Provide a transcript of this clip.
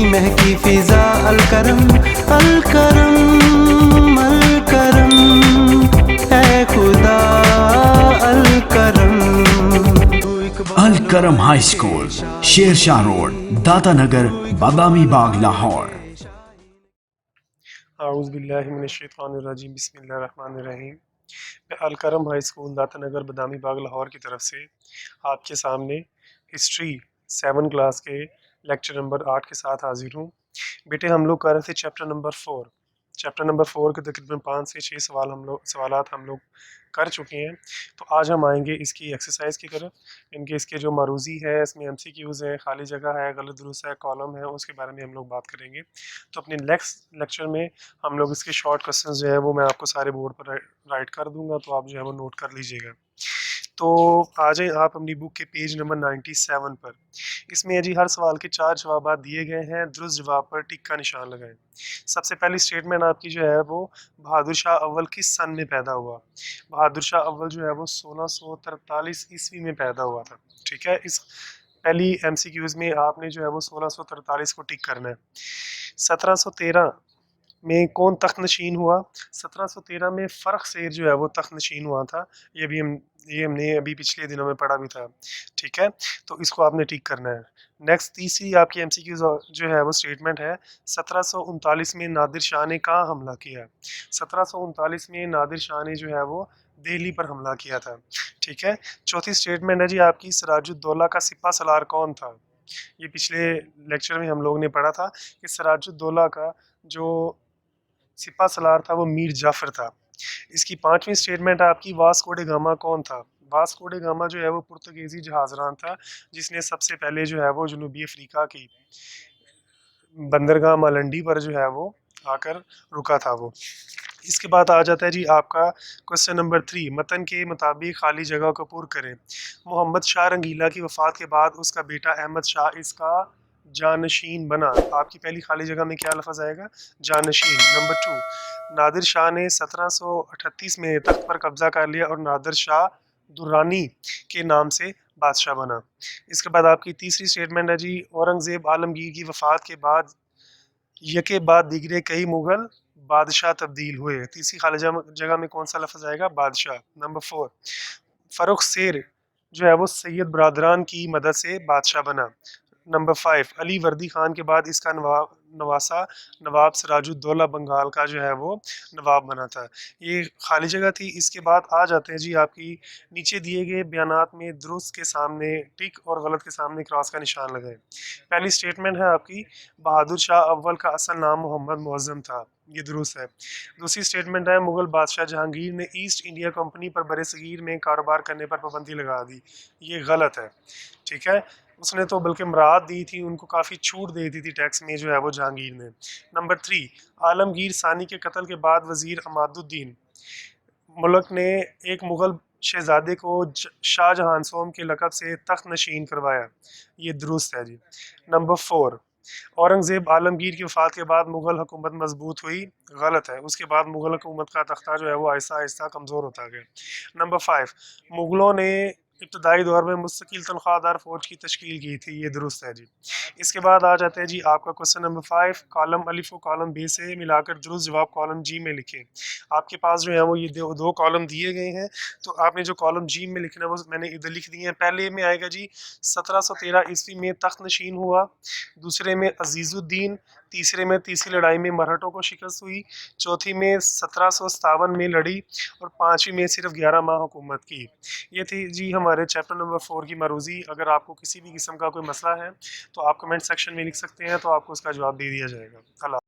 महकी फिजा अलकरम अलकरम अलकरम है खुदा अलकरम। अल करम हाई स्कूल, शेरशाह रोड, दाता नगर, बादामी बाग, लाहौर। आऊज़ुबिल्लाहिमिनश्शैतानिर्रजीम, बिस्मिल्लाहिर्रहमानिर्रहीम। मैं अल करम हाई स्कूल दाता नगर बादामी बाग लाहौर की तरफ से आपके सामने हिस्ट्री 7 क्लास के लेक्चर नंबर 8 के साथ हाजिर हूँ। बेटे हम लोग कर रहे थे चैप्टर नंबर 4 के तकरीबन 5 से 6 सवालात हम लोग कर चुके हैं। तो आज हम आएंगे इसकी एक्सरसाइज की तरफ। इसके जो मारूजी है, इसमें एमसीक्यूज़ है, खाली जगह है, गलत दुरुस्त है, कॉलम है, उसके बारे में हम लोग बात करेंगे। तो अपने नेक्स्ट लेक्चर में हम लोग इसके शॉर्ट क्वेश्चन जो है वो मैं आपको सारे बोर्ड पर राइट कर दूंगा, तो आप जो है वो नोट कर लीजिएगा। तो आ जाएं आप अपनी बुक के पेज नंबर 97 पर। इसमें जी हर सवाल के 4 जवाब दिए गए हैं, दुरुस्त जवाब पर टिक का निशान लगाएं। सबसे पहली स्टेटमेंट आपकी जो है वो बहादुर शाह अव्वल किस सन में पैदा हुआ। बहादुर शाह अव्वल जो है वो 1643 ईस्वी में पैदा हुआ था। ठीक है, इस पहली एमसीक्यूज में आपने जो है वो 1643 को टिक करना है। 1713 में कौन तख्त नशीन हुआ। 1713 में फ़र्ख शेर जो है वो तख्त नशीन हुआ था। ये हमने अभी पिछले दिनों में पढ़ा भी था। ठीक है, तो इसको आपने टिक करना है। नेक्स्ट तीसरी आपकी एमसीक्यू जो है वो स्टेटमेंट है 1739 में नादिर शाह ने कहाँ हमला किया। 1739 में नादिर शाह ने जो है वो दिल्ली पर हमला किया था। ठीक है, चौथी स्टेटमेंट है जी आपकी सिराजुद्दौला का सिपा सलार कौन था। ये पिछले लेक्चर में हम लोग ने पढ़ा था कि सिराजुद्दौला का जो सिपा सलार था वो मीर जाफर था। इसकी पांचवी स्टेटमेंट आपकी वास्को डे गामा कौन था। वास्को डे गामा जो है वो पुर्तगीजी जहाजरान था, जिसने सबसे पहले जो है वो जनूबी अफ्रीका की बंदरगाह मालंडी पर जो है वो आकर रुका था वो। इसके बाद आ जाता है जी आपका क्वेश्चन नंबर 3। मतन के मुताबिक खाली जगह को पूर्ण करें। मोहम्मद शाह रंगीला की वफात के बाद उसका बेटा अहमद शाह इसका जानशीन बना। आपकी पहली खाली जगह में क्या लफ्ज़ आएगा, जानशीन। नंबर 2, नादिर शाह ने 1738 में तख्त पर कब्जा कर लिया और नादिर शाह दुर्रानी के नाम से बादशाह बना। इसके बाद आपकी तीसरी स्टेटमेंट है जी औरंगजेब आलमगीर की वफात के बाद यके बाद दिगरे कई मुगल बादशाह तब्दील हुए। तीसरी खाली जगह में कौन सा लफ्ज़ आएगा, बादशाह। नंबर 4, फ़र्रुख शेर जो है वो सैयद बरदरान की मदद से बादशाह बना। नंबर 5, अली वर्दी खान के बाद इसका नवासा नवाब सिराजुद्दौला बंगाल का जो है वो नवाब बना था। ये खाली जगह थी। इसके बाद आ जाते हैं जी आपकी नीचे दिए गए बयानात में दुरुस्त के सामने टिक और गलत के सामने क्रॉस का निशान लगाएं। पहली स्टेटमेंट है आपकी बहादुर शाह अव्वल का असल नाम मोहम्मद मुअज्जम था, ये दुरुस्त है। दूसरी स्टेटमेंट है मुगल बादशाह जहांगीर ने ईस्ट इंडिया कंपनी पर बरसगीर में कारोबार करने पर पाबंदी लगा दी, ये गलत है। ठीक है, उसने तो बल्कि मराद दी थी, उनको काफ़ी छूट दे दी थी टैक्स में जो है वो जहांगीर ने। नंबर 3, आलमगीर सानी के कत्ल के बाद वजीर अमादुद्दीन मुल्क ने एक मुगल शहजादे को शाहजहां सोम के लकब से तख्त नशीन करवाया, ये दुरुस्त है जी। नंबर 4, औरंगजेब आलमगीर की वफात के बाद मुगल हुकूमत मजबूत हुई, गलत है। उसके बाद मुगल हुकूमत का तख्ता जो है वो आहिस्ता आहिस्ता कमज़ोर होता गया। नंबर 5, मुगलों ने इब्तदाई दौर में मुस्तकिल तनख्वाहदार फौज की तश्कील की थी, ये दुरुस्त है जी। इसके बाद आ जाते हैं जी आपका क्वेश्चन नंबर 5। कॉलम अलिफ और कॉलम बे से मिलाकर दुरुस्त जवाब कॉलम जी में लिखें। आपके पास जो है वो ये दो कॉलम दिए गए हैं, तो आपने जो कॉलम जी में लिखना है वो मैंने इधर लिख दिए हैं। पहले में आएगा जी 1713 ईस्वी में तख्त नशीन हुआ, दूसरे में अजीजुद्दीन, तीसरे में तीसरी लड़ाई में मराठों को शिकस्त हुई, चौथी में 1757 में लड़ी और पाँचवीं में सिर्फ 11 माह हुकूमत की। ये थी जी हमारे चैप्टर नंबर 4 की मरूजी। अगर आपको किसी भी किस्म का कोई मसला है तो आप कमेंट सेक्शन में लिख सकते हैं, तो आपको उसका जवाब दे दिया जाएगा। अल्लाह।